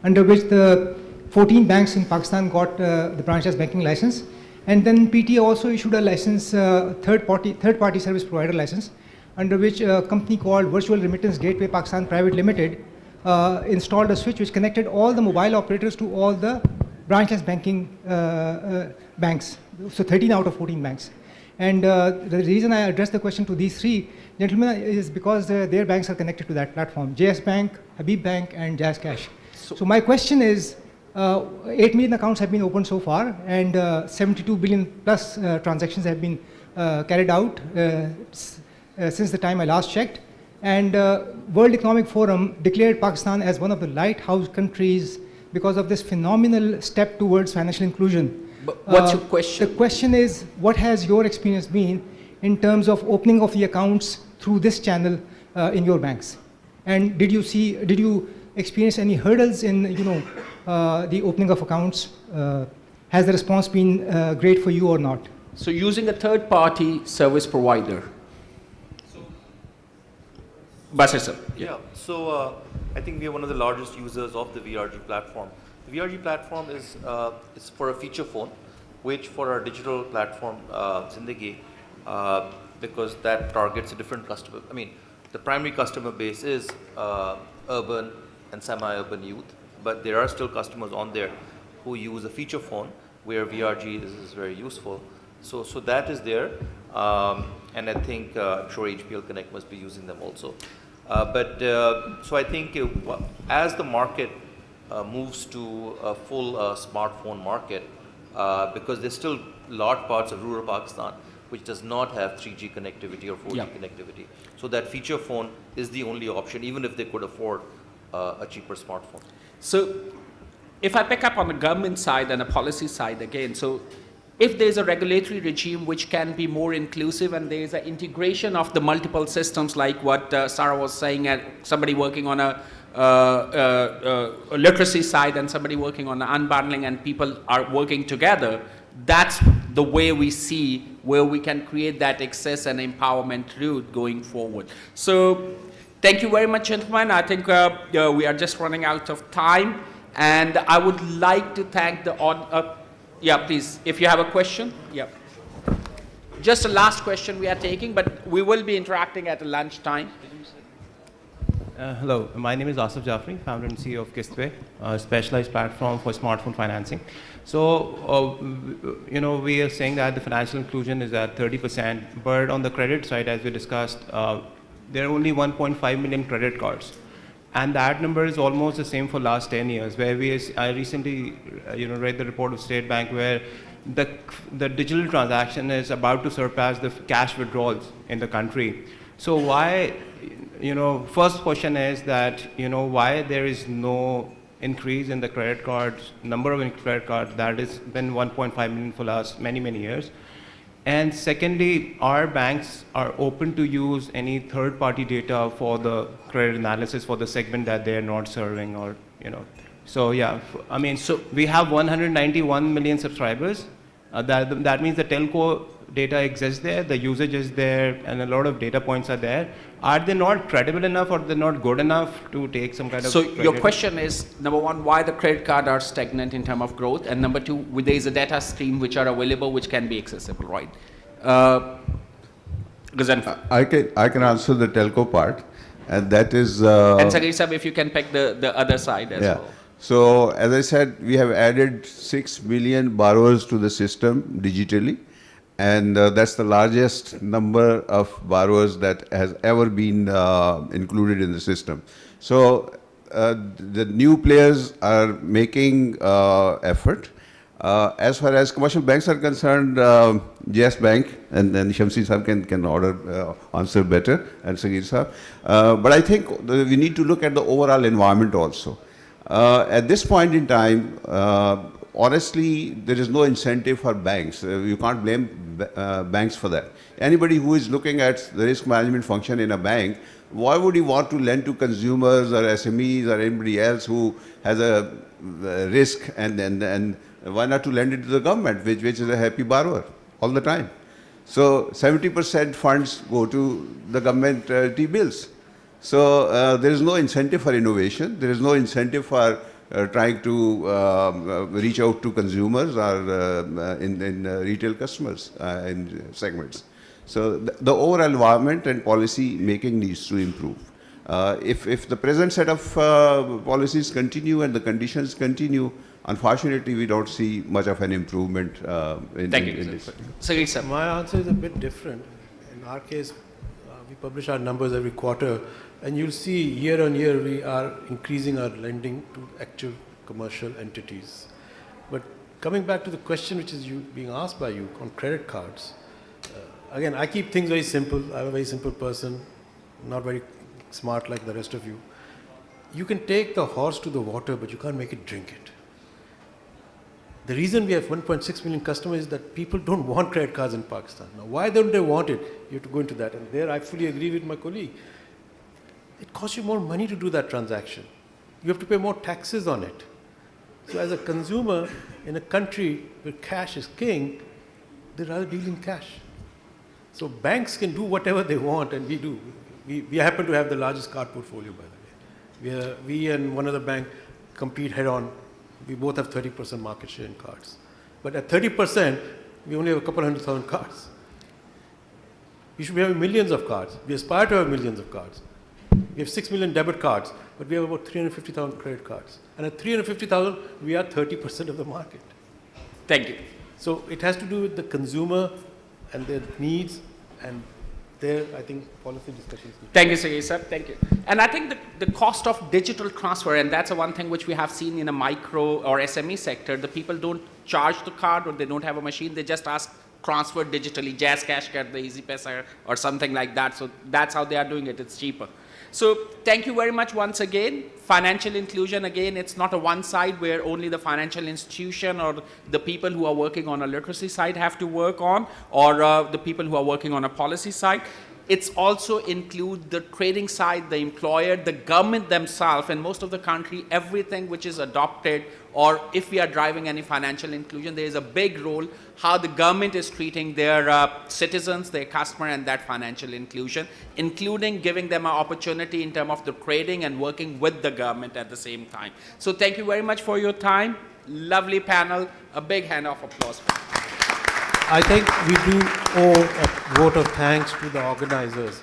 under which the 14 banks in Pakistan got the branchless banking license. And then PTA also issued a license, third-party service provider license, under which a company called Virtual Remittance Gateway Pakistan Private Limited installed a switch which connected all the mobile operators to all the branchless banking banks, so 13 out of 14 banks. And the reason I addressed the question to these three gentlemen is because their banks are connected to that platform, JS Bank, Habib Bank, and Jazz Cash. So my question is, 8 million accounts have been opened so far, and 72 billion plus transactions have been carried out since the time I last checked. And World Economic Forum declared Pakistan as one of the lighthouse countries because of this phenomenal step towards financial inclusion. But what's your question? The question is, what has your experience been in terms of opening of the accounts through this channel in your banks? And did you experience any hurdles in the opening of accounts? Has the response been great for you or not? So using a third-party service provider. Basir sir. Yeah, so I think we are one of the largest users of the VRG platform. The VRG platform is for a feature phone, which for our digital platform, Zindagi, because that targets a different customer. I mean, the primary customer base is urban and semi-urban youth, but there are still customers on there who use a feature phone where VRG is very useful. So that is there, and I think I'm sure HPL Connect must be using them also. So I think as the market moves to a full smartphone market, because there's still large parts of rural Pakistan which does not have 3G connectivity or 4G connectivity. So that feature phone is the only option, even if they could afford a cheaper smartphone. So if I pick up on the government side and the policy side again, so if there's a regulatory regime which can be more inclusive and there's an integration of the multiple systems like what Sarah was saying, and somebody working on a literacy side and somebody working on the unbundling, and people are working together, that's the way we see where we can create that access and empowerment route going forward. So thank you very much, gentlemen. I think we are just running out of time, and I would like to thank the yeah, please, if you have a question. Yeah. Just a last question we are taking, but we will be interacting at lunchtime. Hello, my name is Asif Jafri, founder and CEO of Kistway, a specialized platform for smartphone financing. So, we are saying that the financial inclusion is at 30%, but on the credit side, as we discussed, there are only 1.5 million credit cards. And that number is almost the same for last 10 years, where I recently read the report of State Bank where the digital transaction is about to surpass the cash withdrawals in the country. So why, first question is that, why there is no increase in the credit cards, number of credit cards that has been 1.5 million for last many, many years. And secondly, our banks are open to use any third-party data for the credit analysis for the segment that they are not serving, or So yeah, I mean, so we have 191 million subscribers. That means the telco data exists there, the usage is there, and a lot of data points are there. Are they not credible enough, or they're not good enough to take some kind of? So your question is, number one, why the credit card are stagnant in terms of growth, and number two, there is a data stream which are available which can be accessible, right? I can answer the telco part, and that is. And Sagir Sahib, if you can pick the other side as well. So as I said, we have added 6 million borrowers to the system digitally. And that's the largest number of borrowers that has ever been included in the system. So the new players are making effort. As far as commercial banks are concerned, JS Bank and Shamsi Sahab can answer better, and Sagir Sahab. But I think we need to look at the overall environment also. At this point in time, honestly, there is no incentive for banks. You can't blame banks for that. Anybody who is looking at the risk management function in a bank, why would you want to lend to consumers or SMEs or anybody else who has a risk, and why not to lend it to the government, which is a happy borrower all the time? So 70% funds go to the government T-bills. So there is no incentive for innovation. There is no incentive for trying to reach out to consumers or in retail customers in segments. So the overall environment and policy making needs to improve. If the present set of policies continue and the conditions continue, unfortunately, we don't see much of an improvement in this. Sagir sir. My answer is a bit different. In our case, we publish our numbers every quarter, and you'll see year on year we are increasing our lending to actual commercial entities. But coming back to the question which is being asked by you on credit cards, again, I keep things very simple. I'm a very simple person, not very smart like the rest of you. You can take the horse to the water, but you can't make it drink it. The reason we have 1.6 million customers is that people don't want credit cards in Pakistan. Now, why don't they want it? You have to go into that. And there I fully agree with my colleague. It costs you more money to do that transaction. You have to pay more taxes on it. So as a consumer in a country where cash is king, they rather deal in cash. So banks can do whatever they want, and we do. We happen to have the largest card portfolio, by the way. We and one other bank compete head on. We both have 30% market share in cards. But at 30%, we only have a couple 100,000 cards. We should be having millions of cards. We aspire to have millions of cards. We have 6 million debit cards, but we have about 350,000 credit cards. And at 350,000, we are 30% of the market. Thank you. So it has to do with the consumer and their needs, and there, I think, policy discussions. Thank you, Sagir sir. Thank you. And I think the cost of digital transfer, and that's one thing which we have seen in a micro or SME sector, the people don't charge the card or they don't have a machine, they just ask transfer digitally, Jazz Cash Card, the Easy Paisa or something like that. So that's how they are doing it. It's cheaper. So thank you very much once again. Financial inclusion, again, it's not a one side where only the financial institution or the people who are working on a literacy side have to work on, or the people who are working on a policy side. It's also include the trading side, the employer, the government themselves, and most of the country, everything which is adopted, or if we are driving any financial inclusion, there is a big role how the government is treating their citizens, their customer, and that financial inclusion, including giving them an opportunity in terms of the trading and working with the government at the same time. So thank you very much for your time. Lovely panel. A big hand of applause. I think we do owe a vote of thanks to the organizers.